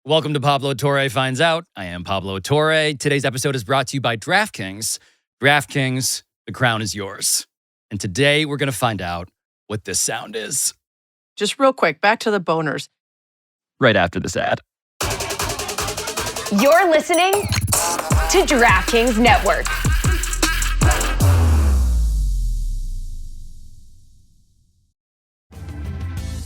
Welcome to Pablo Torre Finds Out. I am Pablo Torre. Today's episode is brought to you by DraftKings. DraftKings, the crown is yours. And today we're going to find out what this sound is. Just real quick, back to the boners. Right after this ad. You're listening to DraftKings Network.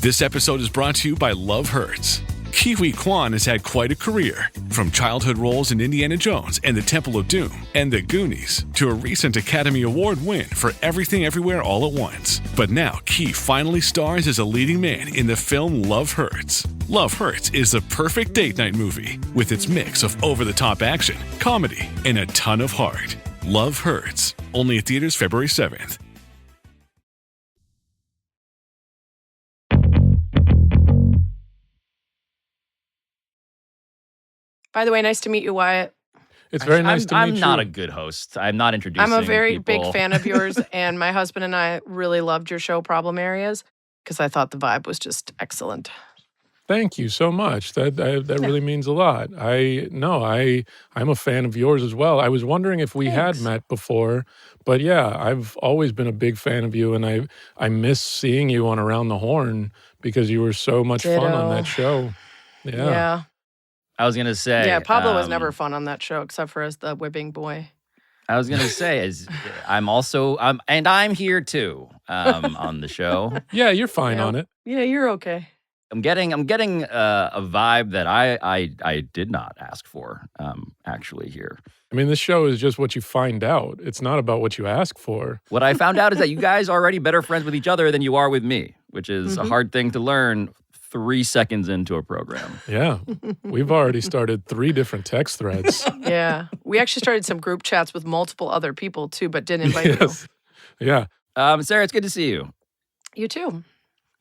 This episode is brought to you by Love Hurts. Kiwi Kwan has had quite a career, from childhood roles in Indiana Jones and the Temple of Doom and The Goonies to a recent Academy Award win for Everything Everywhere All at Once. But now Ki finally stars as a leading man in the film Love Hurts. Love Hurts is the perfect date night movie with its mix of over-the-top action, comedy, and a ton of heart. Love Hurts, only at theaters February 7th. By the way, nice to meet you, Wyatt. It's very nice to meet you. I'm not a good host. I'm not introducing I'm a very people. big fan of yours, and my husband and I really loved your show, Problem Areas, because I thought the vibe was just excellent. Thank you so much. That really means a lot. I'm a fan of yours as well. I was wondering if we had met before, but yeah, I've always been a big fan of you, and I miss seeing you on Around the Horn because you were so much fun on that show. Yeah. I was going to say. Yeah, Pablo was never fun on that show except for as the whipping boy. I was going to say, I'm here too on the show. Yeah, you're fine on it. Yeah, you're okay. I'm getting a vibe that I did not ask for, actually, here. I mean, this show is just what you find out. It's not about what you ask for. What I found out is that you guys are already better friends with each other than you are with me, which is a hard thing to learn 3 seconds into a program. Yeah. We've already started 3 different text threads. Yeah. We actually started some group chats with multiple other people, too, but didn't invite you. Yeah. Sarah, it's good to see you. You, too.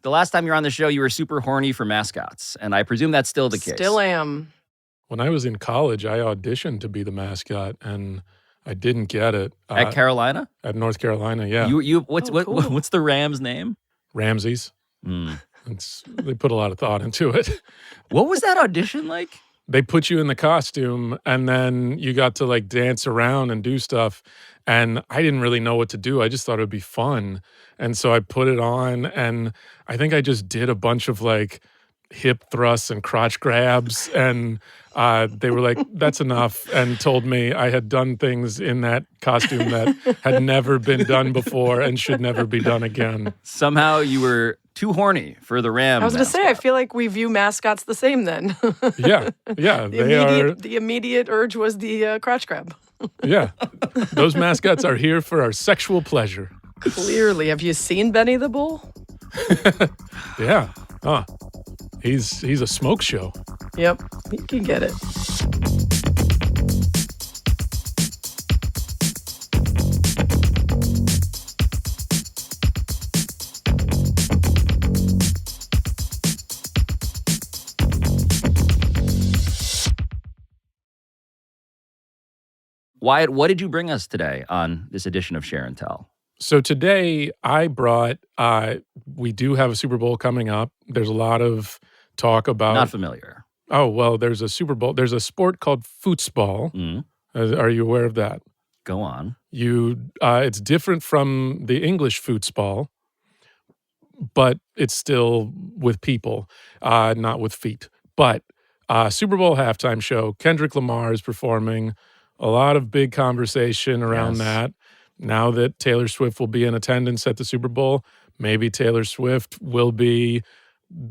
The last time you were on the show, you were super horny for mascots, and I presume that's still the case. Still am. When I was in college, I auditioned to be the mascot, and I didn't get it. At Carolina? At North Carolina, yeah. What's cool. what's the Rams' name? Ramses. Mm. They put a lot of thought into it. What was that audition like? They put you in the costume, and then you got to like dance around and do stuff. And I didn't really know what to do. I just thought it would be fun. And so I put it on, and I think I just did a bunch of like hip thrusts and crotch grabs. And they were like, that's enough, and told me I had done things in that costume that had never been done before and should never be done again. Somehow you were too horny for the Rams. I was going to say, I feel like we view mascots the same then. Yeah. The immediate urge was the crotch grab. Yeah. Those mascots are here for our sexual pleasure. Clearly. Have you seen Benny the Bull? Yeah. He's a smoke show. Yep. You can get it. Wyatt, what did you bring us today on this edition of Share and Tell? So today I brought, we do have a Super Bowl coming up. There's a lot of talk about. Not familiar. Oh, well, there's a Super Bowl. There's a sport called football. Mm. Are you aware of that? Go on. It's different from the English football, but it's still with people, not with feet. But Super Bowl halftime show, Kendrick Lamar is performing. A lot of big conversation around that. Now that Taylor Swift will be in attendance at the Super Bowl, maybe Taylor Swift will be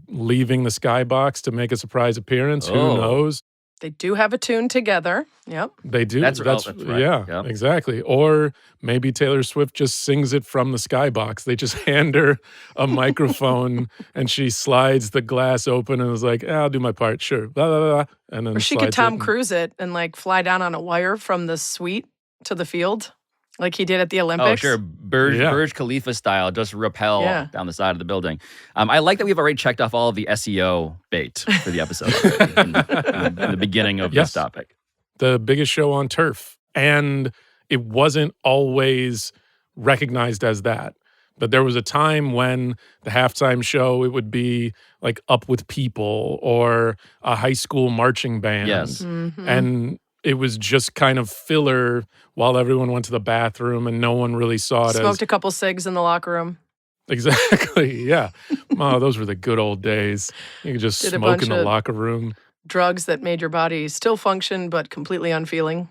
leaving the skybox to make a surprise appearance. Who knows? They do have a tune together. Yep. They do. That's right. Yeah, yep. Exactly. Or maybe Taylor Swift just sings it from the skybox. They just hand her a microphone and she slides the glass open and is like, I'll do my part. Sure. Blah, blah, blah. And then or she could Tom Cruise it and like fly down on a wire from the suite to the field. Like he did at the Olympics. Oh, sure. Burj Khalifa style, just rappel down the side of the building. I like that we've already checked off all of the SEO bait for the episode in the beginning of this topic. The biggest show on turf. And it wasn't always recognized as that. But there was a time when the halftime show, it would be like Up With People or a high school marching band. Yes. And it was just kind of filler while everyone went to the bathroom and no one really saw it Smoked a couple cigs in the locker room. Exactly, yeah. Oh, those were the good old days. You could just Did a smoke bunch in the of- locker room. Drugs that made your body still function, but completely unfeeling.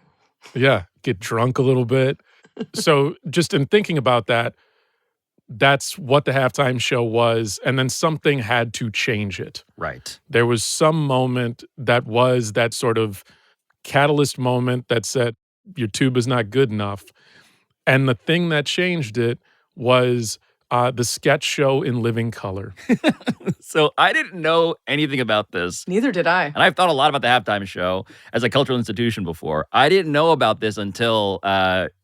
Yeah, get drunk a little bit. So just in thinking about that, that's what the halftime show was. And then something had to change it. Right. There was some moment that was that sort of catalyst moment that said, your tube is not good enough. And the thing that changed it was the sketch show in living color. So I didn't know anything about this. Neither did I. And I've thought a lot about the halftime show as a cultural institution before. I didn't know about this until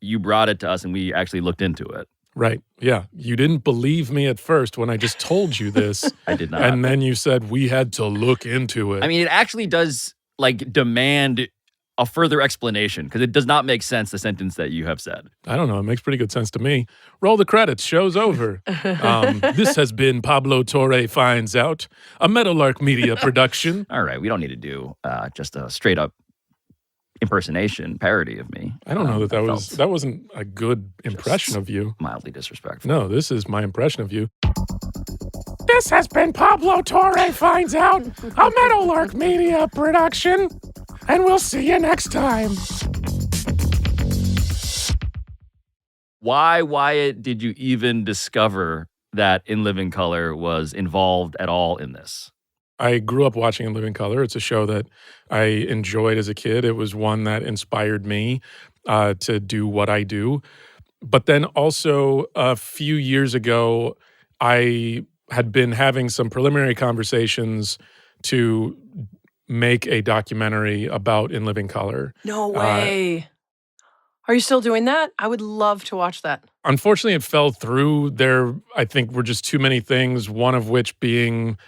you brought it to us and we actually looked into it. Right. Yeah. You didn't believe me at first when I just told you this. I did not. And then you said we had to look into it. I mean, it actually does like demand a further explanation because it does not make sense, the sentence that you have said. I don't know. It makes pretty good sense to me. Roll the credits. Show's over. This has been Pablo Torre Finds Out, a Meadowlark Media production. All right. We don't need to do just a straight up impersonation parody of me. I don't know felt that wasn't a good impression of you. mildly disrespectful. No, this is my impression of you. This has been Pablo Torre Finds Out, a Meadowlark Media production. And we'll see you next time. Why, Wyatt, did you even discover that In Living Color was involved at all in this? I grew up watching In Living Color. It's a show that I enjoyed as a kid. It was one that inspired me to do what I do. But then also a few years ago, I had been having some preliminary conversations to make a documentary about In Living Color. No way. Are you still doing that? I would love to watch that. Unfortunately, it fell through. There, I think, were just too many things, one of which being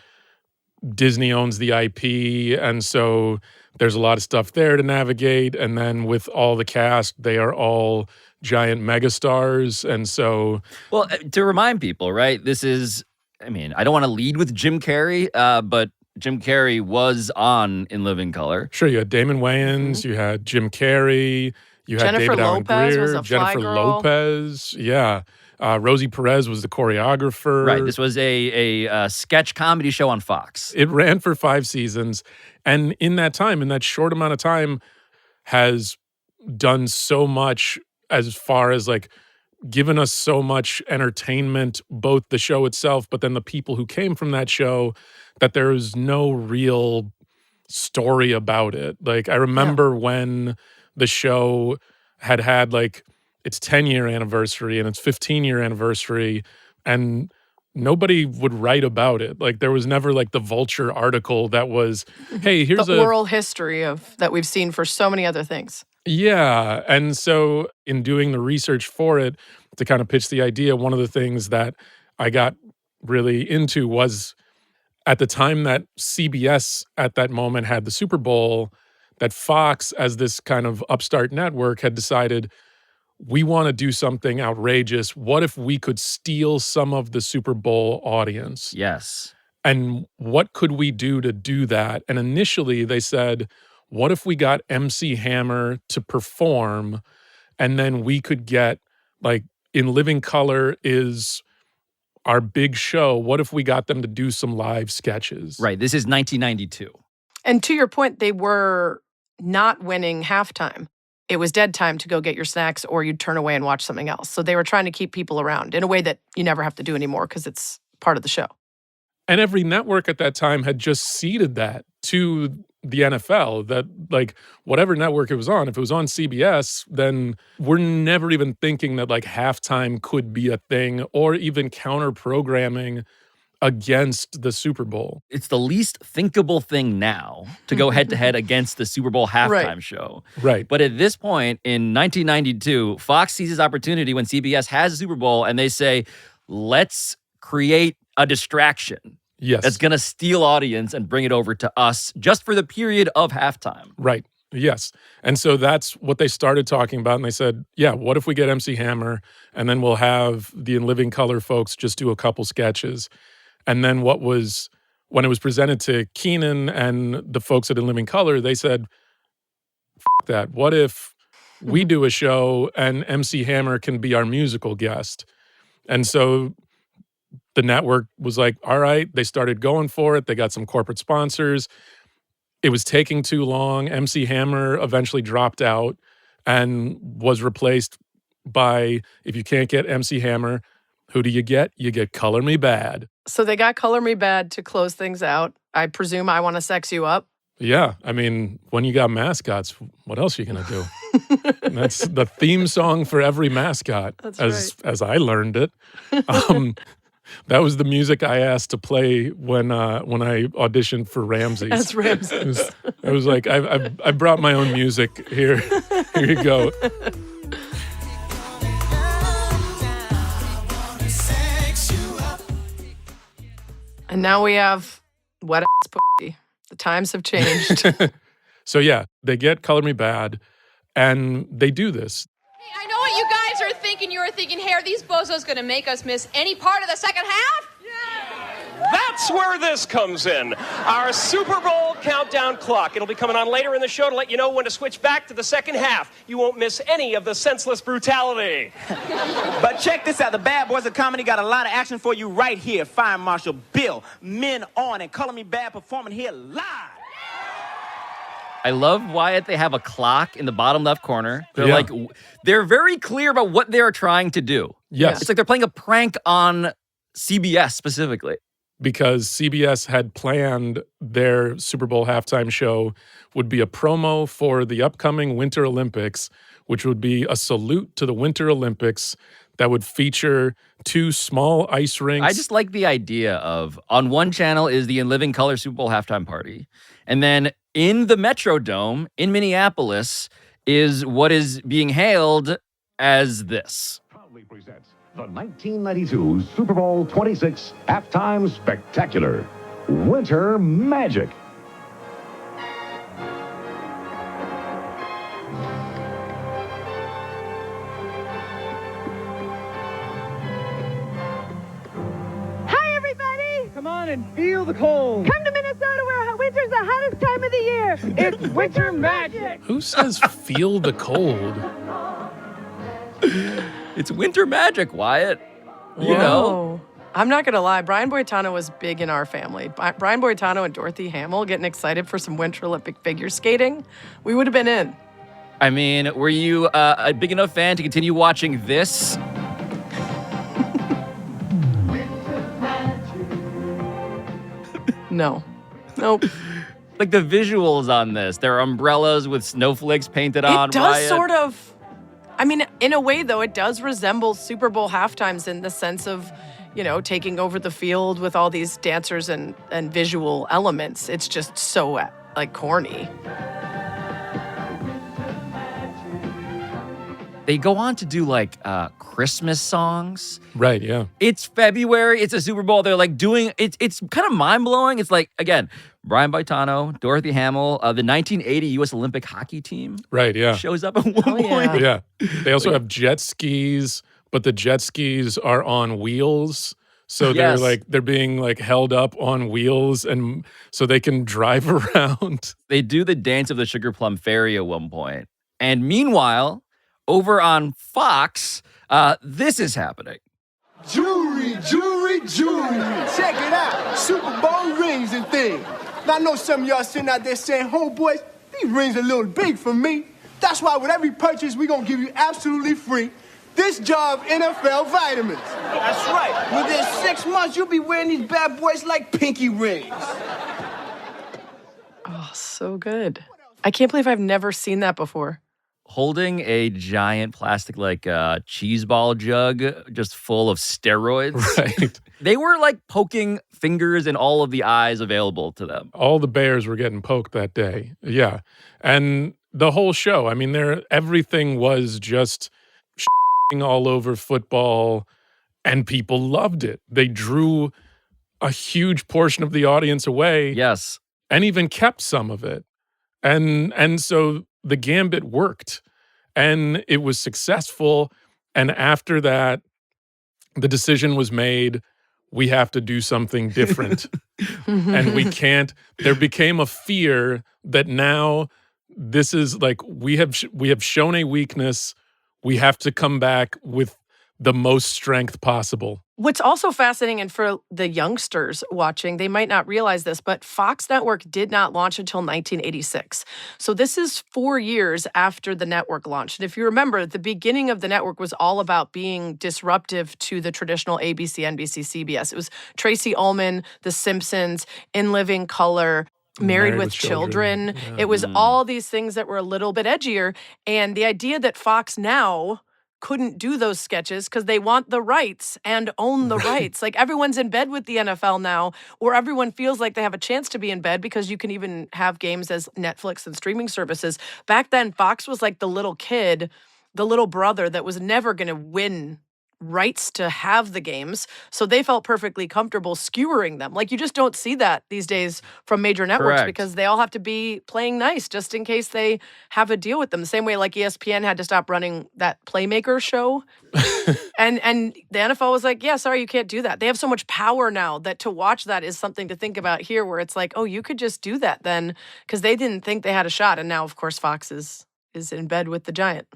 Disney owns the IP, and so there's a lot of stuff there to navigate. And then with all the cast, they are all giant megastars. And so... Well, to remind people, right, this is, I mean, I don't want to lead with Jim Carrey, but Jim Carrey was on In Living Color. Sure, you had Damon Wayans, you had Jim Carrey, you had Jennifer David Allen Lopez was Greer, a fly Jennifer girl. Lopez, yeah. Rosie Perez was the choreographer. Right, this was a sketch comedy show on Fox. It ran for 5 seasons. And in that time, in that short amount of time, has done so much as far as like given us so much entertainment, both the show itself, but then the people who came from that show, that there is no real story about it. Like I remember when the show had like its 10-year anniversary and its 15-year anniversary, and nobody would write about it. Like there was never like the Vulture article that was, hey, here's The oral history of that we've seen for so many other things. Yeah. And so in doing the research for it to kind of pitch the idea, one of the things that I got really into was at the time that CBS at that moment had the Super Bowl, that Fox, as this kind of upstart network, had decided, we want to do something outrageous. What if we could steal some of the Super Bowl audience? Yes. And what could we do to do that? And initially they said, what if we got MC Hammer to perform and then we could get, like, In Living Color is our big show. What if we got them to do some live sketches? Right, this is 1992. And to your point, they were not winning halftime. It was dead time to go get your snacks or you'd turn away and watch something else. So they were trying to keep people around in a way that you never have to do anymore because it's part of the show. And every network at that time had just ceded that to the NFL, that like whatever network it was on, if it was on CBS, then we're never even thinking that like halftime could be a thing or even counter programming against the Super Bowl. It's the least thinkable thing now to go head to head against the Super Bowl halftime show. Right. But at this point in 1992, Fox seizes opportunity when CBS has a Super Bowl and they say, let's create a distraction. Yes. That's going to steal audience and bring it over to us just for the period of halftime. Right. Yes. And so that's what they started talking about. And they said, yeah, what if we get MC Hammer and then we'll have the In Living Color folks just do a couple sketches. And then when it was presented to Keenan and the folks at In Living Color, they said, F that. What if we do a show and MC Hammer can be our musical guest? And so the network was like, all right, they started going for it. They got some corporate sponsors. It was taking too long. MC Hammer eventually dropped out and was replaced by, if you can't get MC Hammer, who do you get? You get Color Me Bad. So they got Color Me Bad to close things out. I presume I Want to Sex You Up. Yeah. I mean, when you got mascots, what else are you going to do? That's the theme song for every mascot, as I learned it. That was the music I asked to play when I auditioned for Ramses. That's Ramses. I was like, I brought my own music here. Here you go. And now we have wet ass pussy. The times have changed. So yeah, they get Color Me Bad, and they do this. Hey, I know what you guys are thinking. You were thinking, hey, are these bozos going to make us miss any part of the second half? That's where this comes in. Our Super Bowl countdown clock. It'll be coming on later in the show to let you know when to switch back to the second half. You won't miss any of the senseless brutality. But check this out. The Bad Boys of Comedy got a lot of action for you right here. Fire Marshal Bill, Men On, and Color Me Bad performing here live. I love Wyatt. They have a clock in the bottom left corner. They're very clear about what they're trying to do. Yes. It's like they're playing a prank on CBS specifically. Because CBS had planned their Super Bowl halftime show would be a promo for the upcoming Winter Olympics, which would be a salute to the Winter Olympics that would feature 2 small ice rinks. I just like the idea of, on one channel is the In Living Color Super Bowl halftime party. And then in the Metrodome in Minneapolis is what is being hailed as this. Proudly presents the 1992 Super Bowl 26 Halftime Spectacular, Winter Magic. Hi, everybody! Come on and feel the cold. Come to Minnesota where winter's the hottest time of the year. It's Winter Magic. Who says feel the cold? It's Winter Magic, Wyatt. You know. I'm not going to lie. Brian Boitano was big in our family. Brian Boitano and Dorothy Hamill getting excited for some Winter Olympic figure skating. We would have been in. I mean, were you a big enough fan to continue watching this? No. Nope. Like the visuals on this. There are umbrellas with snowflakes painted on. It does sort of. I mean, in a way, though, it does resemble Super Bowl halftimes in the sense of, taking over the field with all these dancers and visual elements. It's just so, corny. They go on to do, Christmas songs. Right, yeah. It's February. It's a Super Bowl. They're, doing... It's kind of mind-blowing. It's again, Brian Boitano, Dorothy Hamill, the 1980 U.S. Olympic hockey team. Right, yeah. Shows up at one point. Yeah. They also have jet skis, but the jet skis are on wheels. So they're being held up on wheels, and so they can drive around. They do the dance of the Sugar Plum Fairy at one point. And meanwhile, over on Fox, this is happening. Jewelry. Check it out. Super Bowl rings and things. Now, I know some of y'all sitting out there saying, homeboys, these rings are a little big for me. That's why with every purchase, we're going to give you absolutely free this jar of NFL vitamins. That's right. Within 6 months, you'll be wearing these bad boys like pinky rings. Oh, so good. I can't believe I've never seen that before. Holding a giant plastic cheese ball jug just full of steroids. Right. They were poking fingers in all of the eyes available to them. All the bears were getting poked that day. Yeah. And the whole show, I mean, everything was just all over football, and people loved it. They drew a huge portion of the audience away. Yes. And even kept some of it. And so the gambit worked, and it was successful. And after that, the decision was made, we have to do something different. And we can't. There became a fear that now this is like, we have shown a weakness. We have to come back with the most strength possible. What's also fascinating, and for the youngsters watching, they might not realize this, but Fox Network did not launch until 1986. So this is 4 years after the network launched. And if you remember, the beginning of the network was all about being disruptive to the traditional ABC, NBC, CBS. It was Tracy Ullman, The Simpsons, In Living Color, Married with Children. Yeah. It was all these things that were a little bit edgier. And the idea that Fox now couldn't do those sketches because they want the rights and own the rights. Like, everyone's in bed with the NFL now, or everyone feels like they have a chance to be in bed because you can even have games as Netflix and streaming services. Back then, Fox was like the little kid, the little brother that was never going to win rights to have the games. So they felt perfectly comfortable skewering them. Like, you just don't see that these days from major networks. Correct. Because they all have to be playing nice just in case they have a deal with them. The same way like ESPN had to stop running that Playmaker show. and the NFL was like, yeah, sorry, you can't do that. They have so much power now that to watch that is something to think about here, where it's like, oh, you could just do that then, because they didn't think they had a shot. And now, of course, Fox is in bed with the giant.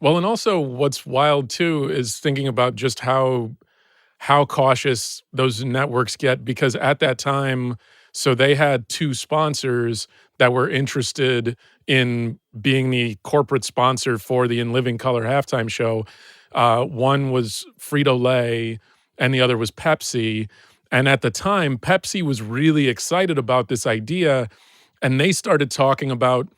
Well, and also what's wild too is thinking about just how cautious those networks get, because at that time, so they had 2 sponsors that were interested in being the corporate sponsor for the In Living Color halftime show. One was Frito-Lay and the other was Pepsi. And at the time, Pepsi was really excited about this idea, and they started talking about,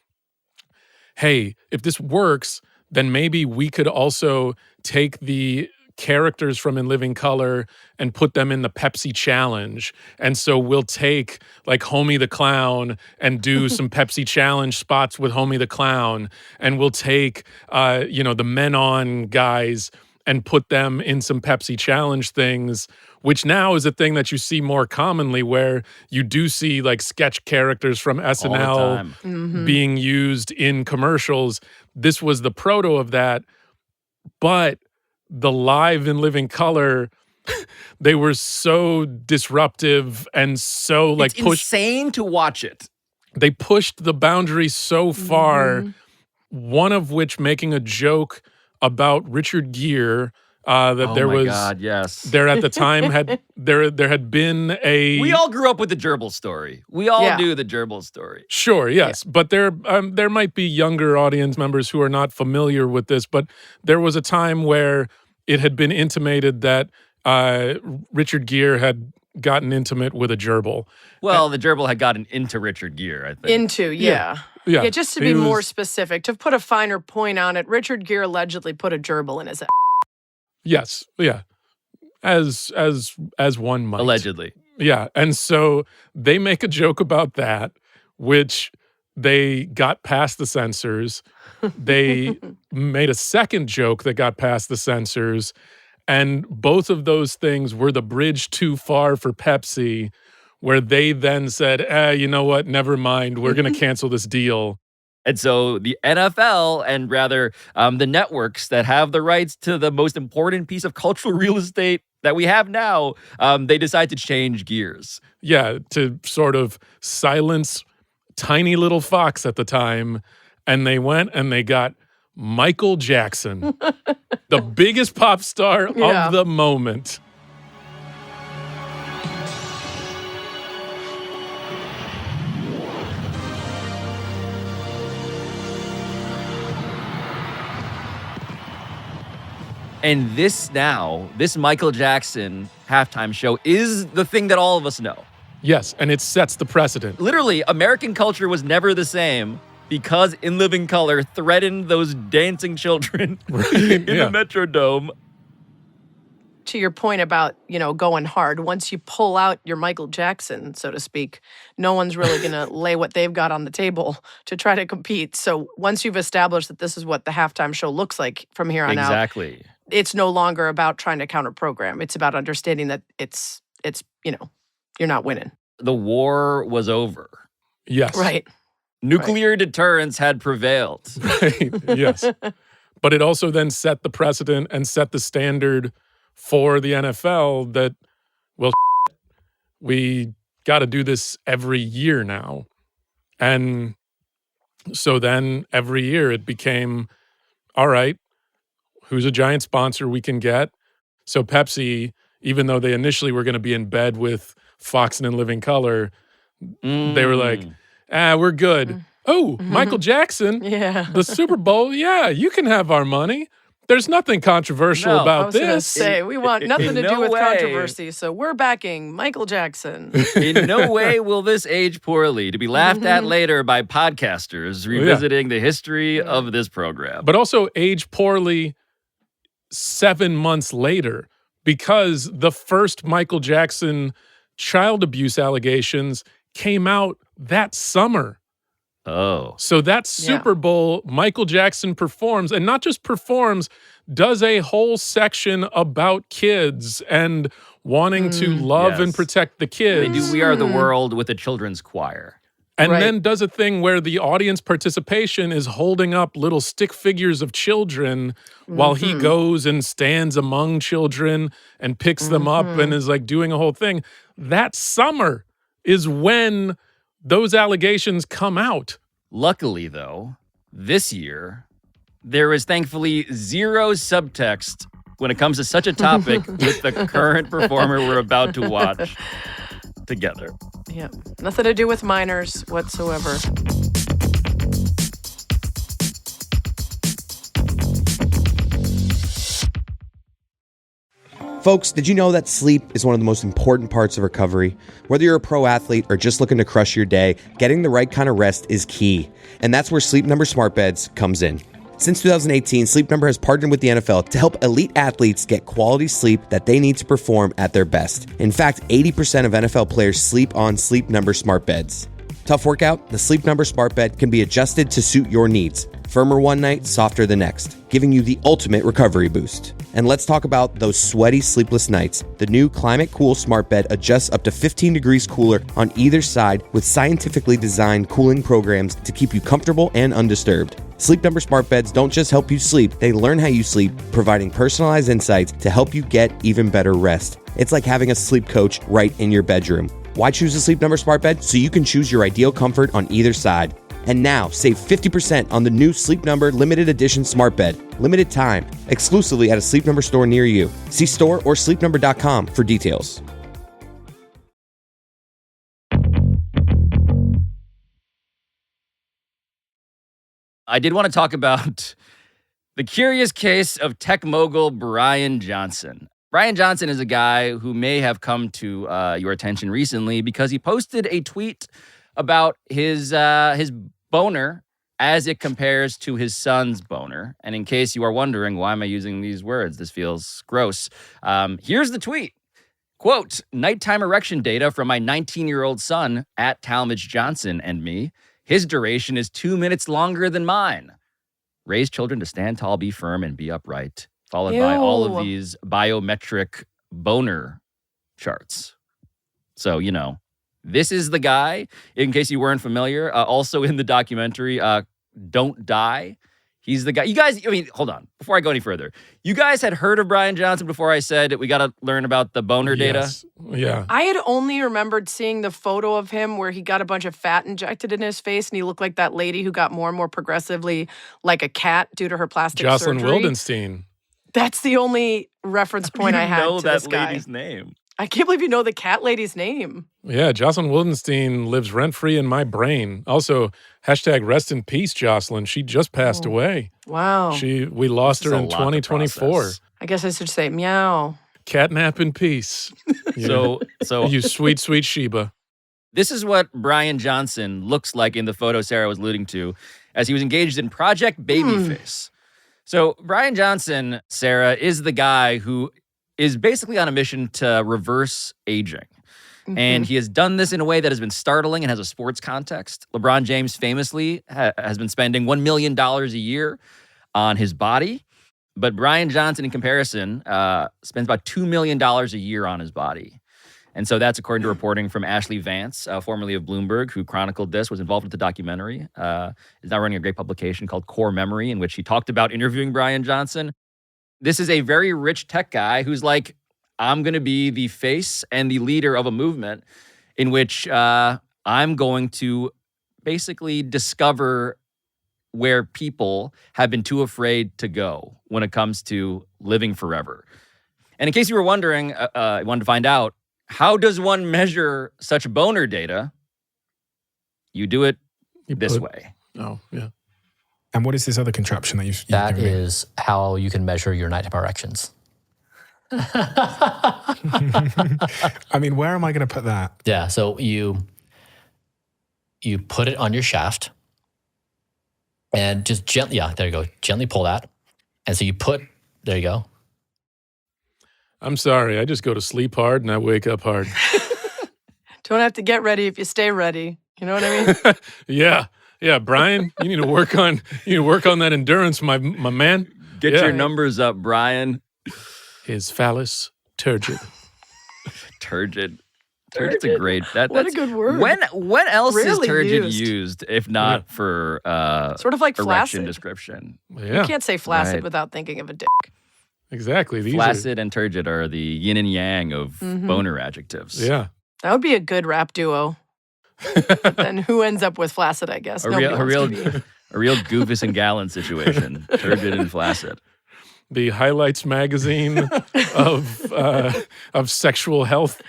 hey, if this works, then maybe we could also take the characters from In Living Color and put them in the Pepsi Challenge. And so we'll take like Homie the Clown and do some Pepsi Challenge spots with Homie the Clown. And we'll take, the Men On guys and put them in some Pepsi Challenge things, which now is a thing that you see more commonly, where you do see like sketch characters from SNL being used in commercials. This was the proto of that, but the live In Living Color, they were so disruptive and so like it's insane to watch it. They pushed the boundary so far, one of which making a joke about Richard Gere, that there was. Oh my God, yes. There at the time there had been a. We all grew up with the gerbil story. We all knew the gerbil story. Sure, yes, but there might be younger audience members who are not familiar with this. But there was a time where it had been intimated that Richard Gere had gotten intimate with a gerbil. Well, the gerbil had gotten into Richard Gere, I think. Yeah, just to be more specific, to put a finer point on it, Richard Gere allegedly put a gerbil in his ass. Yes, yeah, as one might. Allegedly. Yeah, and so they make a joke about that, which they got past the censors. They made a second joke that got past the censors, and both of those things were the bridge too far for Pepsi, where they then said, you know what, never mind, we're going to cancel this deal. And so the NFL, and rather the networks that have the rights to the most important piece of cultural real estate that we have now, they decide to change gears. Yeah, to sort of silence tiny little Fox at the time. And they went and they got Michael Jackson, the biggest pop star of the moment. And this Michael Jackson halftime show is the thing that all of us know. Yes, and it sets the precedent. Literally, American culture was never the same because In Living Color threatened those dancing children in the Metrodome. To your point about, going hard, once you pull out your Michael Jackson, so to speak, no one's really going to lay what they've got on the table to try to compete. So once you've established that this is what the halftime show looks like from here on out. Exactly. It's no longer about trying to counter program. It's about understanding that it's you're not winning. The war was over. Yes. Right. Nuclear deterrence had prevailed. Right. Yes. But it also then set the precedent and set the standard for the NFL that, well, we got to do this every year now. And so then every year it became, all right, who's a giant sponsor we can get? So Pepsi, even though they initially were going to be in bed with Fox and In Living Color, they were like, we're good. Oh, Michael Jackson, the Super Bowl, you can have our money. There's nothing controversial about I was gonna this. say, we want nothing to do with way. controversy, so we're backing Michael Jackson. In no way will this age poorly, to be laughed at later by podcasters revisiting the history of this program. But also age poorly 7 months later, because the first Michael Jackson child abuse allegations came out that summer. Oh. So that Super Bowl, Michael Jackson performs, and not just performs, does a whole section about kids and wanting to love and protect the kids. They do We Are the World with a children's choir. And then does a thing where the audience participation is holding up little stick figures of children while he goes and stands among children and picks them up and is like doing a whole thing. That summer is when those allegations come out. Luckily, though, this year, there is thankfully zero subtext when it comes to such a topic with the current performer we're about to watch together. Yep. Nothing to do with minors whatsoever. Folks, did you know that sleep is one of the most important parts of recovery? Whether you're a pro athlete or just looking to crush your day, getting the right kind of rest is key. And that's where Sleep Number Smart Beds comes in. Since 2018, Sleep Number has partnered with the NFL to help elite athletes get quality sleep that they need to perform at their best. In fact, 80% of NFL players sleep on Sleep Number Smart Beds. Tough workout? The Sleep Number Smart Bed can be adjusted to suit your needs. Firmer one night, softer the next, giving you the ultimate recovery boost. And let's talk about those sweaty, sleepless nights. The new Climate Cool Smart Bed adjusts up to 15 degrees cooler on either side with scientifically designed cooling programs to keep you comfortable and undisturbed. Sleep Number Smart Beds don't just help you sleep, they learn how you sleep, providing personalized insights to help you get even better rest. It's like having a sleep coach right in your bedroom. Why choose a Sleep Number Smart Bed? So you can choose your ideal comfort on either side. And now, save 50% on the new Sleep Number Limited Edition Smart Bed. Limited time, exclusively at a Sleep Number store near you. See store or sleepnumber.com for details. I did want to talk about the curious case of tech mogul Bryan Johnson. Bryan Johnson is a guy who may have come to your attention recently because he posted a tweet about his boner as it compares to his son's boner. And in case you are wondering, why am I using these words? This feels gross. Here's the tweet. Quote, nighttime erection data from my 19-year-old son at Talmadge Johnson and me. His duration is 2 minutes longer than mine. Raise children to stand tall, be firm, and be upright. Followed by all of these biometric boner charts. So, you know, this is the guy, in case you weren't familiar, also in the documentary, Don't Die. He's the guy. You guys, I mean, hold on. Before I go any further, you guys had heard of Bryan Johnson before I said we got to learn about the boner data? Yeah. I had only remembered seeing the photo of him where he got a bunch of fat injected in his face and he looked like that lady who got more and more progressively like a cat due to her plastic Jocelyn surgery. Wildenstein. That's the only reference point I had to this guy. That lady's name. I can't believe you know the cat lady's name. Yeah, Jocelyn Wildenstein lives rent-free in my brain. Also, hashtag rest in peace, Jocelyn. She just passed away. Wow. We lost her in 2024. I guess I should say meow. Catnap in peace. So you sweet, sweet Sheba. This is what Bryan Johnson looks like in the photo Sarah was alluding to as he was engaged in Project Babyface. So Bryan Johnson, Sarah, is the guy who is basically on a mission to reverse aging. And he has done this in a way that has been startling and has a sports context. LeBron James famously has been spending $1 million a year on his body. But Bryan Johnson, in comparison, spends about $2 million a year on his body. And so that's according to reporting from Ashlee Vance, formerly of Bloomberg, who chronicled this, was involved with the documentary. Is now running a great publication called Core Memory, in which he talked about interviewing Bryan Johnson. This is a very rich tech guy who's like, I'm going to be the face and the leader of a movement in which I'm going to basically discover where people have been too afraid to go when it comes to living forever. And in case you were wondering, I wanted to find out, how does one measure such boner data? You do it this way. Oh, yeah. And what is this other contraption that you've That given me? is how you can measure your nighttime erections. I mean, where am I going to put that? Yeah, so you put it on your shaft and just gently, there you go, gently pull that. And so there you go. I'm sorry. I just go to sleep hard and I wake up hard. Don't have to get ready if you stay ready. You know what I mean? Yeah, Bryan, you need to work on that endurance, my man. Get your numbers up, Bryan. His phallus turgid. Turgid. Turgid's a great. What a good word. When else is Rarely turgid used if not for sort of like erection flaccid description? Yeah. You can't say flaccid Right. without thinking of a dick. Exactly. These Flaccid and turgid are the yin and yang of boner adjectives. Yeah. That would be a good rap duo. But then who ends up with flaccid, I guess? A Nobody real wants to be. a real Goofus and Gallant situation. Turgid and flaccid. The highlights magazine of sexual health.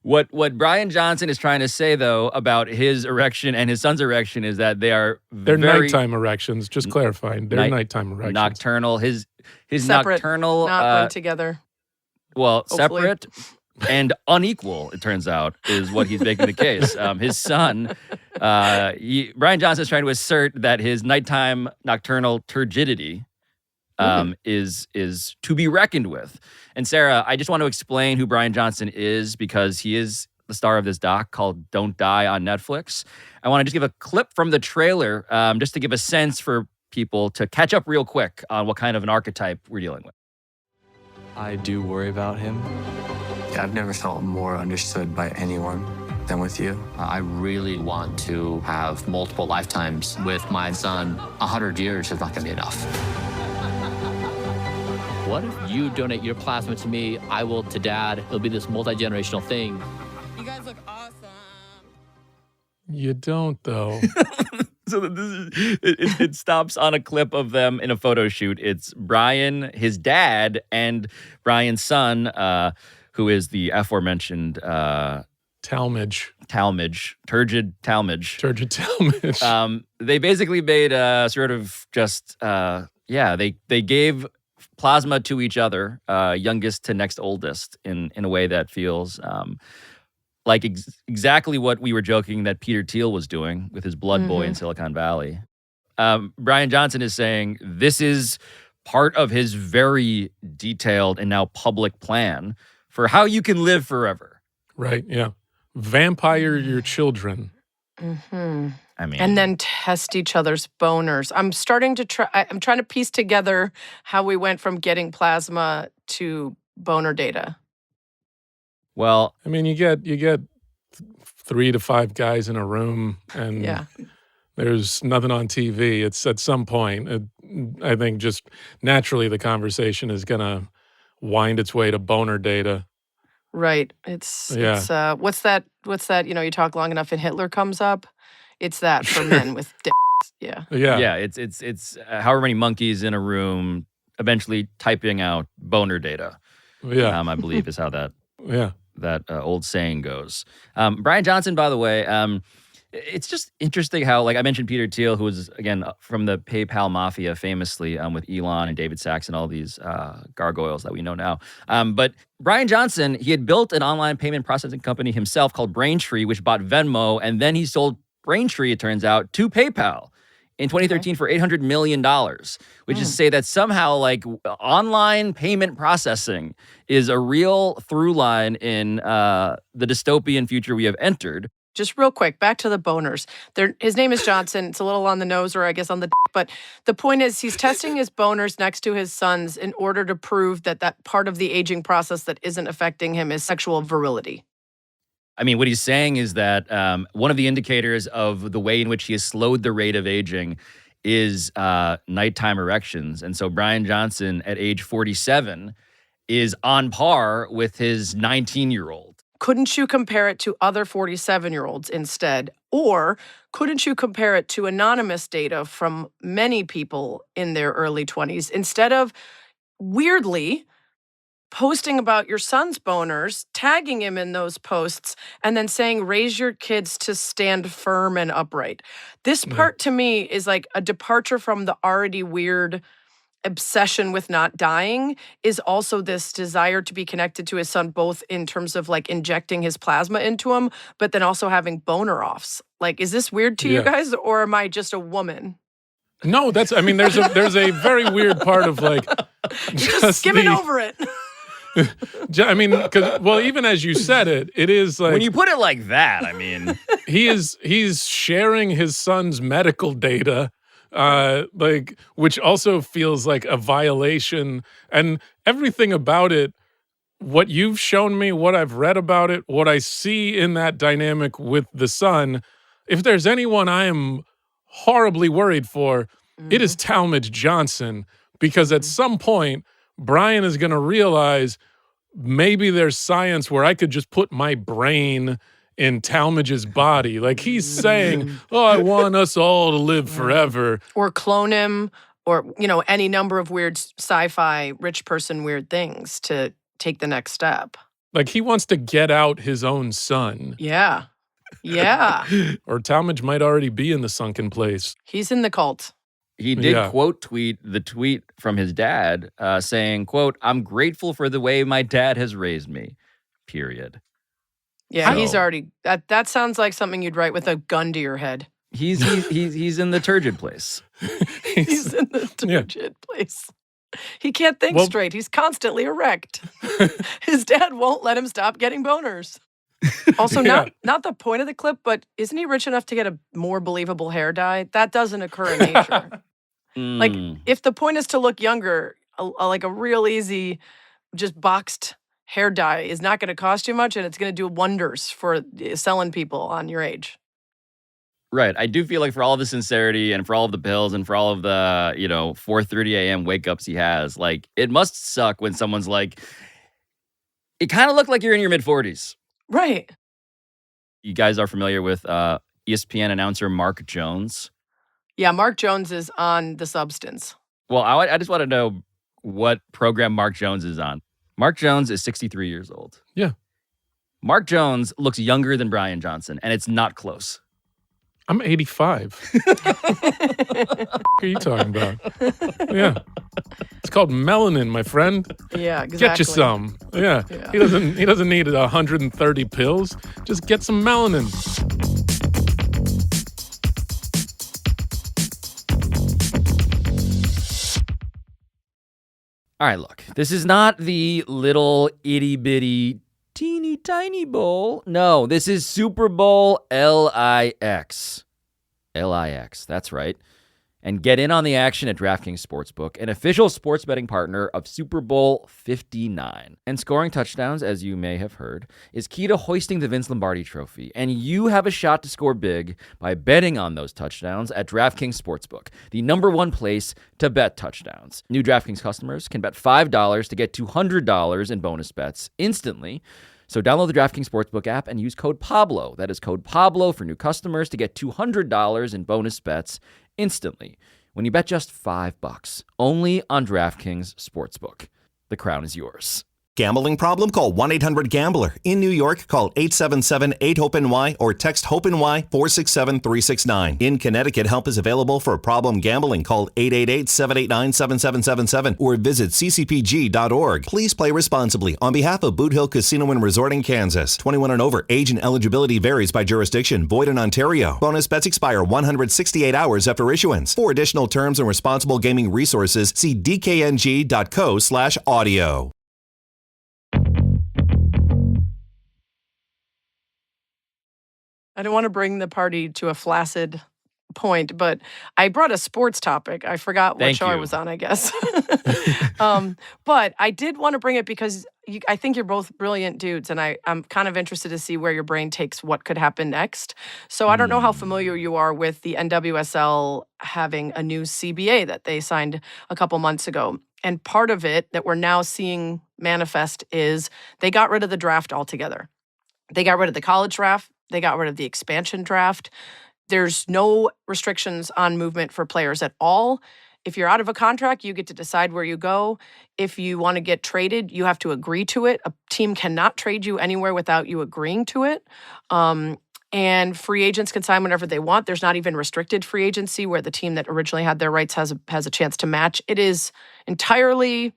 What Bryan Johnson is trying to say, though, about his erection and his son's erection is that they're very nighttime erections. Just clarifying, they're nighttime erections. Nocturnal. His Separate, nocturnal. not linked together. Well, Hopefully. separate and unequal, it turns out, is what he's making the case. His son, Bryan Johnson is trying to assert that his nighttime nocturnal turgidity is to be reckoned with. And Sarah, I just want to explain who Bryan Johnson is because he is the star of this doc called Don't Die on Netflix. I want to just give a clip from the trailer just to give a sense for people to catch up real quick on what kind of an archetype we're dealing with. I do worry about him. I've never felt more understood by anyone than with you. I really want to have multiple lifetimes with my son. 100 years is not going to be enough. What if you donate your plasma to me? I will to Dad. It'll be this multi-generational thing. You guys look awesome. You don't, though. So it stops on a clip of them in a photo shoot. It's Bryan, his dad, and Bryan's son, who is the aforementioned Talmadge. Turgid Talmadge. Turgid Talmadge. They basically made sort of just, they gave plasma to each other, youngest to next oldest, in a way that feels like exactly what we were joking that Peter Thiel was doing with his blood boy in Silicon Valley. Bryan Johnson is saying this is part of his very detailed and now public plan for how you can live forever. Right, yeah. Vampire your children. Mm-hmm. I mean, and then test each other's boners. I'm trying to piece together how we went from getting plasma to boner data. Well, I mean, you get 3 to 5 guys in a room, and there's nothing on TV. It's at some point, I think, just naturally the conversation is gonna wind its way to boner data. Right. It's what's that? You talk long enough and Hitler comes up. It's that for men with dicks. Yeah. Yeah. It's however many monkeys in a room eventually typing out boner data. Yeah. I believe is how that. Yeah. That old saying goes. Bryan Johnson, by the way, it's just interesting how, like I mentioned, Peter Thiel, who was, again, from the PayPal mafia famously with Elon and David Sachs and all these gargoyles that we know now. But Bryan Johnson, he had built an online payment processing company himself called Braintree, which bought Venmo, and then he sold Braintree, it turns out, to PayPal in 2013 for $800 million, which is to say that somehow like online payment processing is a real through line in the dystopian future we have entered. Just real quick, back to the boners. His name is Johnson. It's a little on the nose or I guess on the but the point is he's testing his boners next to his son's in order to prove that part of the aging process that isn't affecting him is sexual virility. I mean, what he's saying is that one of the indicators of the way in which he has slowed the rate of aging is nighttime erections. And so Bryan Johnson at age 47 is on par with his 19-year-old. Couldn't you compare it to other 47-year-olds instead? Or couldn't you compare it to anonymous data from many people in their early 20s? Instead of, weirdly, posting about your son's boners, tagging him in those posts, and then saying, raise your kids to stand firm and upright. This part to me is like a departure from the already weird obsession with not dying, is also this desire to be connected to his son, both in terms of like injecting his plasma into him, but then also having boner offs. Like, is this weird to you guys, or am I just a woman? No, there's a very weird part of like just skimming over it. I mean, even as you said it, it is like, when you put it like that, I mean, he's sharing his son's medical data, which also feels like a violation, and everything about it, what you've shown me, what I've read about it, what I see in that dynamic with the son, if there's anyone I am horribly worried for, it is Talmadge Johnson, because at some point, Bryan is going to realize maybe there's science where I could just put my brain in Talmadge's body. Like, he's saying, oh, I want us all to live forever. Or clone him, or, any number of weird sci-fi rich person weird things to take the next step. Like, he wants to get out his own son. Yeah. Yeah. Or Talmadge might already be in the sunken place. He's in the cult. He did quote tweet the tweet from his dad saying, quote, I'm grateful for the way my dad has raised me, period. Yeah, he's already, that sounds like something you'd write with a gun to your head. He's in the Turgid Place. He's in the Turgid Place. He can't think straight. He's constantly erect. His dad won't let him stop getting boners. Also, not the point of the clip, but isn't he rich enough to get a more believable hair dye? That doesn't occur in nature. Like, if the point is to look younger, like a real easy, just boxed hair dye is not going to cost you much, and it's going to do wonders for selling people on your age. Right. I do feel like for all of the sincerity and for all of the pills and for all of the, 4:30 a.m. wake-ups he has, like, it must suck when someone's like, it kind of looked like you're in your mid-40s. Right. You guys are familiar with ESPN announcer Mark Jones? Yeah, Mark Jones is on The Substance. Well, I just want to know what program Mark Jones is on. Mark Jones is 63 years old. Yeah. Mark Jones looks younger than Bryan Johnson, and it's not close. I'm 85. What are you talking about? Yeah. It's called melanin, my friend. Yeah, exactly. Get you some. Yeah. He doesn't need 130 pills. Just get some melanin. All right, look. This is not the little itty-bitty teeny tiny bowl. No, this is Super Bowl LIX. LIX, that's right. And get in on the action at DraftKings Sportsbook, an official sports betting partner of Super Bowl 59. And scoring touchdowns, as you may have heard, is key to hoisting the Vince Lombardi Trophy. And you have a shot to score big by betting on those touchdowns at DraftKings Sportsbook, the #1 place to bet touchdowns. New DraftKings customers can bet $5 to get $200 in bonus bets instantly. So download the DraftKings Sportsbook app and use code Pablo. That is code Pablo for new customers to get $200 in bonus bets instantly when you bet just $5 only on DraftKings Sportsbook. The crown is yours. Gambling problem? Call 1-800-GAMBLER. In New York, call 877-8-HOPE-NY or text HOPE-NY 467-369. In Connecticut, help is available for problem gambling. Call 888-789-7777 or visit ccpg.org. Please play responsibly. On behalf of Boot Hill Casino and Resort in Kansas, 21 and over. Age and eligibility varies by jurisdiction. Void in Ontario. Bonus bets expire 168 hours after issuance. For additional terms and responsible gaming resources, see dkng.co/audio. I don't want to bring the party to a flaccid point, but I brought a sports topic. I forgot what Thank show I you. was on, I guess. But I did want to bring it because I think you're both brilliant dudes, and I'm kind of interested to see where your brain takes what could happen next. So I don't know how familiar you are with the NWSL having a new CBA that they signed a couple months ago. And part of it that we're now seeing manifest is they got rid of the draft altogether. They got rid of the college draft. They got rid of the expansion draft. There's no restrictions on movement for players at all. If you're out of a contract, you get to decide where you go. If you want to get traded, you have to agree to it. A team cannot trade you anywhere without you agreeing to it. And free agents can sign whenever they want. There's not even restricted free agency where the team that originally had their rights has a chance to match. It is entirely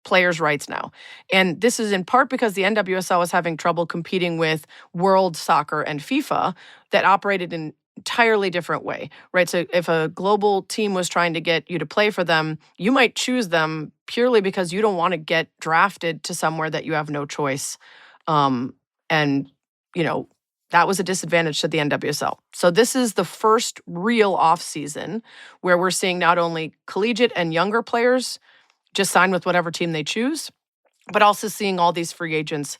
players' rights now. And this is in part because the NWSL was having trouble competing with World Soccer and FIFA that operated in entirely different way, right? So if a global team was trying to get you to play for them, you might choose them purely because you don't want to get drafted to somewhere that you have no choice. And, you know, that was a disadvantage to the NWSL. So this is the first real off season where we're seeing not only collegiate and younger players just sign with whatever team they choose, but also seeing all these free agents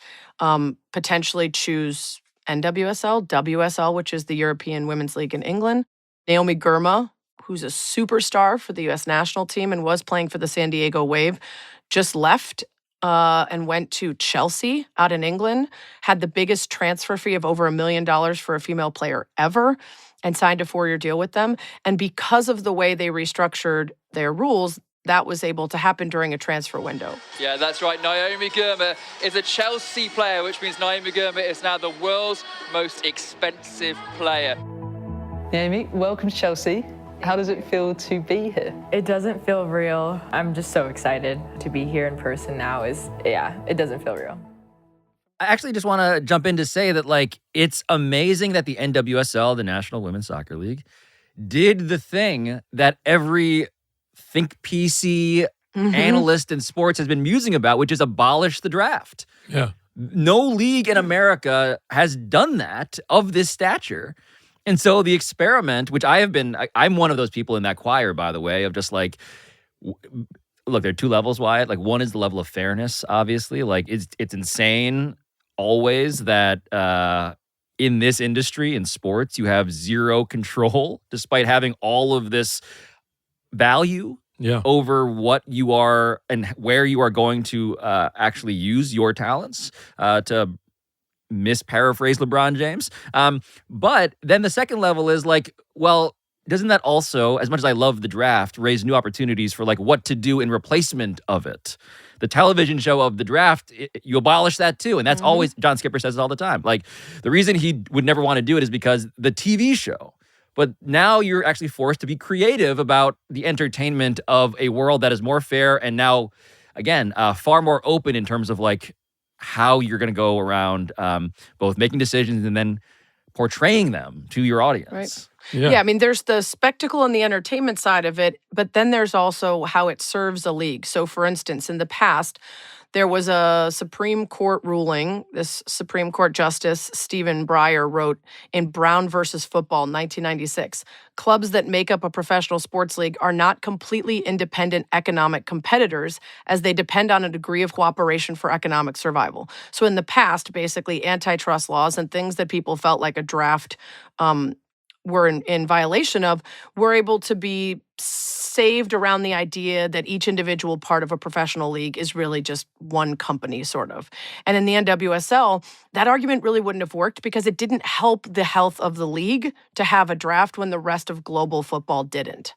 potentially choose NWSL, WSL, which is the European Women's League in England. Naomi Girma, who's a superstar for the U.S. national team and was playing for the San Diego Wave, just left and went to Chelsea out in England, had the biggest transfer fee of over $1 million for a female player ever, and signed a 4-year deal with them. And because of the way they restructured their rules, that was able to happen during a transfer window. Yeah, that's right. Naomi Girma is a Chelsea player, which means Naomi Girma is now the world's most expensive player. Naomi, welcome to Chelsea. How does it feel to be here? It doesn't feel real. I'm just so excited to be here in person now. It doesn't feel real. I actually just want to jump in to say that, like, it's amazing that the NWSL, the National Women's Soccer League, did the thing that every think PC analyst in sports has been musing about, which is abolish the draft. Yeah. No league in America has done that of this stature. And so the experiment, which I'm one of those people in that choir, by the way, of just like, look, there are two levels, Wyatt. Like, one is the level of fairness, obviously. Like, it's insane always that in this industry, in sports, you have zero control, despite having all of this value over what you are and where you are going to actually use your talents, to misparaphrase LeBron James. But then the second level is like, well, doesn't that also, as much as I love the draft, raise new opportunities for like what to do in replacement of it? The television show of the draft, you abolish that too. And that's always, John Skipper says it all the time. Like, the reason he would never want to do it is because the TV show. But now you're actually forced to be creative about the entertainment of a world that is more fair and now, again, far more open in terms of like how you're going to go around both making decisions and then portraying them to your audience. Right. Yeah, I mean, there's the spectacle and the entertainment side of it, but then there's also how it serves a league. So, for instance, in the past, there was a Supreme Court ruling. This Supreme Court Justice, Stephen Breyer, wrote in Brown versus Football, 1996, clubs that make up a professional sports league are not completely independent economic competitors as they depend on a degree of cooperation for economic survival. So in the past, basically, antitrust laws and things that people felt like a draft were in violation of were able to be saved around the idea that each individual part of a professional league is really just one company, sort of. And in the NWSL, that argument really wouldn't have worked because it didn't help the health of the league to have a draft when the rest of global football didn't.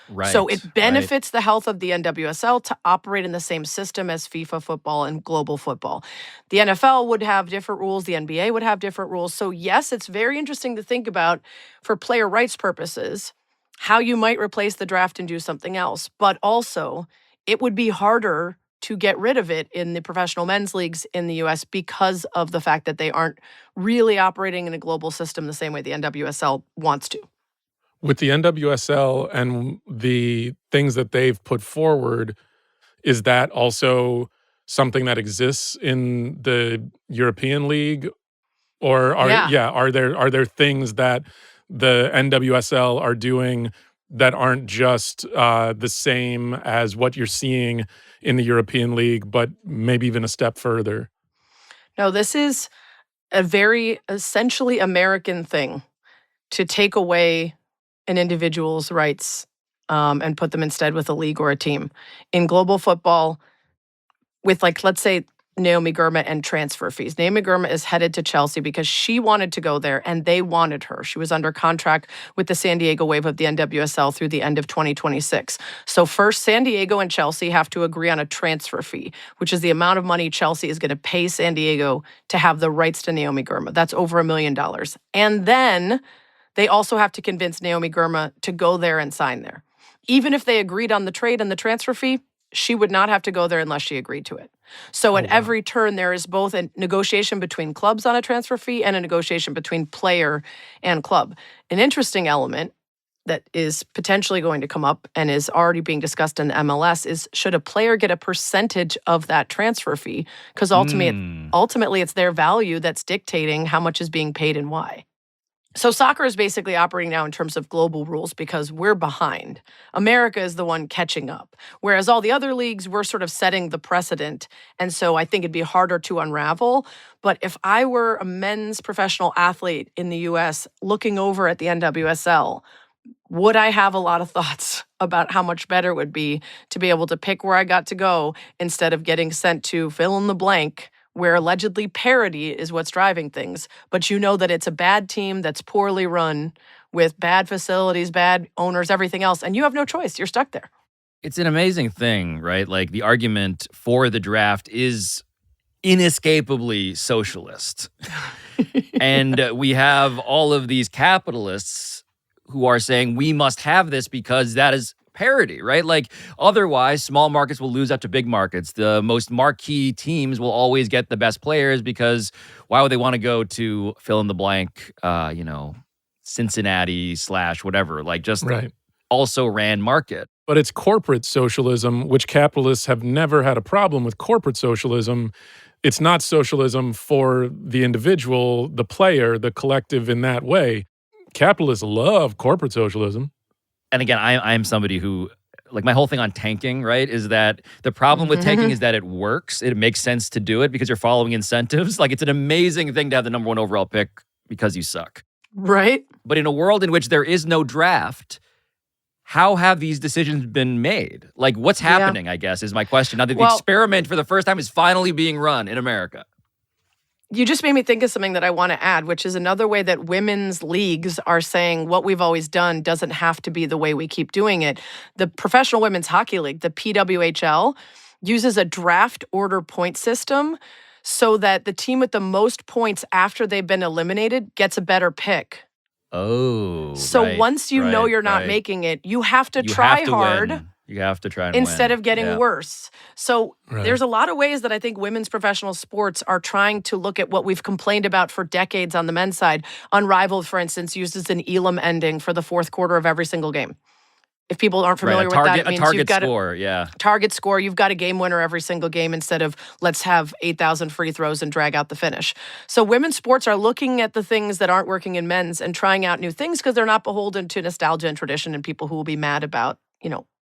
Right. So it benefits the health of the NWSL to operate in the same system as FIFA football and global football. The NFL would have different rules. The NBA would have different rules. So yes, it's very interesting to think about for player rights purposes how you might replace the draft and do something else. But also, it would be harder to get rid of it in the professional men's leagues in the U.S. because of the fact that they aren't really operating in a global system the same way the NWSL wants to. With the NWSL and the things that they've put forward, is that also something that exists in the European League? Or are there things that the NWSL are doing that aren't just the same as what you're seeing in the European League, but maybe even a step further? No, this is a very essentially American thing to take away an individual's rights and put them instead with a league or a team. In global football, with let's say Naomi Gurma and transfer fees. Naomi Gurma is headed to Chelsea because she wanted to go there and they wanted her. She was under contract with the San Diego Wave of the NWSL through the end of 2026. So first, San Diego and Chelsea have to agree on a transfer fee, which is the amount of money Chelsea is going to pay San Diego to have the rights to Naomi Gurma. That's over $1 million. And then they also have to convince Naomi Gurma to go there and sign there. Even if they agreed on the trade and the transfer fee, she would not have to go there unless she agreed to it. So at every turn, there is both a negotiation between clubs on a transfer fee and a negotiation between player and club. An interesting element that is potentially going to come up and is already being discussed in the MLS is, should a player get a percentage of that transfer fee? Because ultimately, it's their value that's dictating how much is being paid and why. So soccer is basically operating now in terms of global rules because we're behind. America is the one catching up. Whereas all the other leagues, we're sort of setting the precedent. And so I think it'd be harder to unravel. But if I were a men's professional athlete in the US looking over at the NWSL, would I have a lot of thoughts about how much better it would be to be able to pick where I got to go instead of getting sent to fill in the blank, where allegedly parity is what's driving things, but you know that it's a bad team that's poorly run with bad facilities, bad owners, everything else, and you have no choice. You're stuck there. It's an amazing thing, right? Like, the argument for the draft is inescapably socialist. And we have all of these capitalists who are saying we must have this because that is parity, right? Like, otherwise, small markets will lose out to big markets. The most marquee teams will always get the best players because why would they want to go to fill in the blank, Cincinnati / whatever, like just also ran market. But it's corporate socialism, which capitalists have never had a problem with corporate socialism. It's not socialism for the individual, the player, the collective in that way. Capitalists love corporate socialism. And again, I'm somebody who, like, my whole thing on tanking, right, is that the problem with tanking is that it works. It makes sense to do it because you're following incentives. Like, it's an amazing thing to have the number 1 overall pick because you suck. Right. But in a world in which there is no draft, how have these decisions been made? Like, what's happening, I guess, is my question. Now that the experiment for the first time is finally being run in America. You just made me think of something that I want to add, which is another way that women's leagues are saying what we've always done doesn't have to be the way we keep doing it. The Professional Women's Hockey League, the PWHL, uses a draft order point system so that the team with the most points after they've been eliminated gets a better pick. Oh, so once you know you're not making it, you have to try hard. Win. You have to try and instead win. of getting worse. So there's a lot of ways that I think women's professional sports are trying to look at what we've complained about for decades on the men's side. Unrivaled, for instance, uses an Elam ending for the fourth quarter of every single game. If people aren't familiar with that, it means you've got target score. You've got a game winner every single game instead of let's have 8,000 free throws and drag out the finish. So women's sports are looking at the things that aren't working in men's and trying out new things because they're not beholden to nostalgia and tradition and people who will be mad about,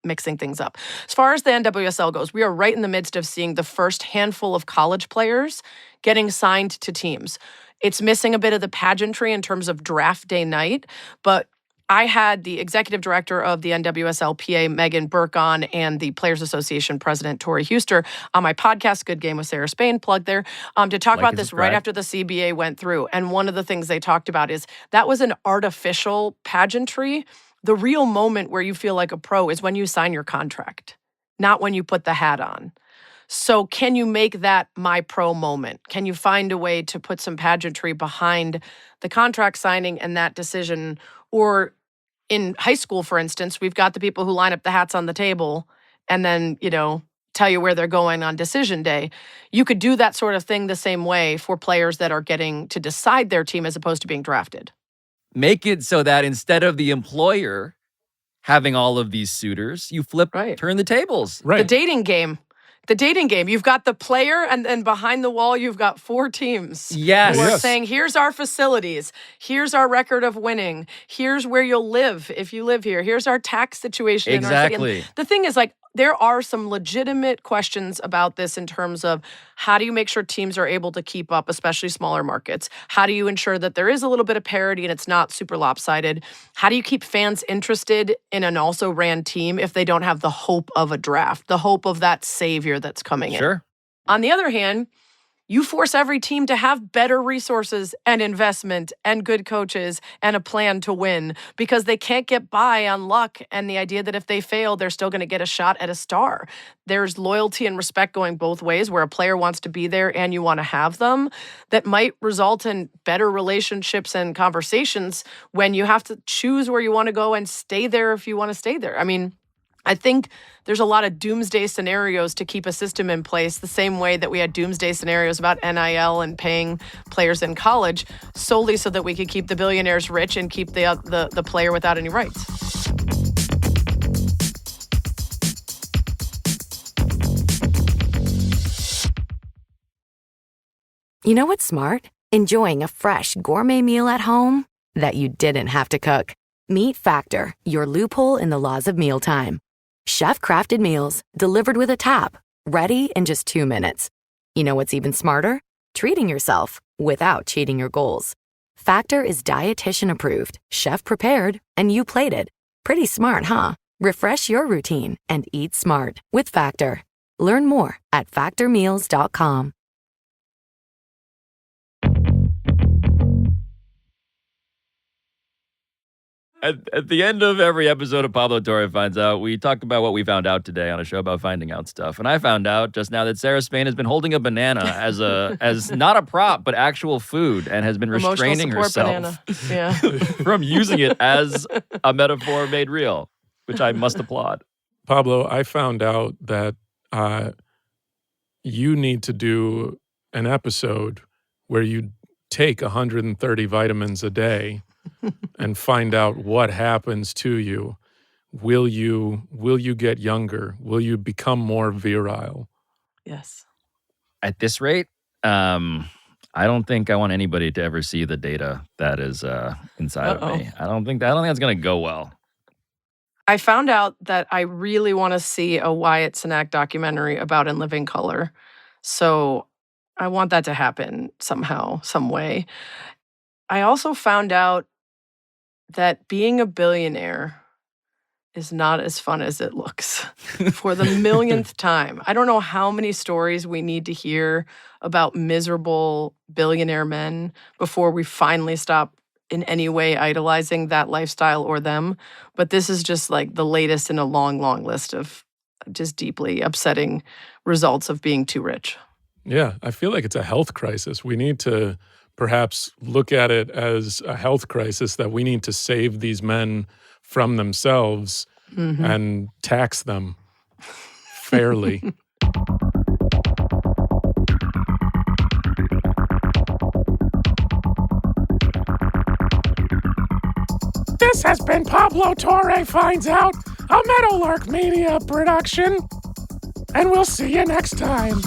mixing things up. As far as the NWSL goes, we are right in the midst of seeing the first handful of college players getting signed to teams. It's missing a bit of the pageantry in terms of draft day night, but I had the executive director of the NWSL PA, Megan Burke, on, and the Players Association president, Tori Huster, on my podcast, Good Game with Sarah Spain, plug there, to talk about this right after the CBA went through. And one of the things they talked about is that was an artificial pageantry. The real moment where you feel like a pro is when you sign your contract, not when you put the hat on. So can you make that my pro moment? Can you find a way to put some pageantry behind the contract signing and that decision? Or in high school, for instance, we've got the people who line up the hats on the table and then, tell you where they're going on decision day. You could do that sort of thing the same way for players that are getting to decide their team as opposed to being drafted. Make it so that instead of the employer having all of these suitors, you turn the tables. The dating game. the dating game. You've got the player, and then behind the wall, you've got 4 teams. Yes. Who are saying, here's our facilities. Here's our record of winning. Here's where you'll live if you live here. Here's our tax situation in our city. Exactly. And the thing is, like, there are some legitimate questions about this in terms of how do you make sure teams are able to keep up, especially smaller markets? How do you ensure that there is a little bit of parity and it's not super lopsided? How do you keep fans interested in an also ran team if they don't have the hope of a draft, the hope of that savior that's coming in? Sure. On the other hand, you force every team to have better resources and investment and good coaches and a plan to win because they can't get by on luck and the idea that if they fail, they're still going to get a shot at a star. There's loyalty and respect going both ways where a player wants to be there and you want to have them that might result in better relationships and conversations when you have to choose where you want to go and stay there if you want to stay there. I mean, I think there's a lot of doomsday scenarios to keep a system in place the same way that we had doomsday scenarios about NIL and paying players in college solely so that we could keep the billionaires rich and keep the player without any rights. You know what's smart? Enjoying a fresh gourmet meal at home that you didn't have to cook. Meet Factor, your loophole in the laws of mealtime. Chef-crafted meals delivered with a tap, ready in just 2 minutes. You know what's even smarter? Treating yourself without cheating your goals. Factor is dietitian approved, chef prepared, and you plated. Pretty smart, huh? Refresh your routine and eat smart with Factor. Learn more at factormeals.com. At the end of every episode of Pablo Torre Finds Out, we talk about what we found out today on a show about finding out stuff. And I found out just now that Sarah Spain has been holding a banana as not a prop, but actual food and has been restraining herself from using it as a metaphor made real, which I must applaud. Pablo, I found out that you need to do an episode where you take 130 vitamins a day and find out what happens to you. Will you get younger? Will you become more virile? Yes. At this rate, I don't think I want anybody to ever see the data that is inside of me. I don't think that's going to go well. I found out that I really want to see a Wyatt Cenac documentary about In Living Color. So I want that to happen somehow, some way. I also found out that being a billionaire is not as fun as it looks for the millionth time. I don't know how many stories we need to hear about miserable billionaire men before we finally stop in any way idolizing that lifestyle or them. But this is just like the latest in a long, long list of just deeply upsetting results of being too rich. Yeah, I feel like it's a health crisis. We need to perhaps look at it as a health crisis that we need to save these men from themselves and tax them fairly. This has been Pablo Torre Finds Out, a Meadowlark Media production, and we'll see you next time.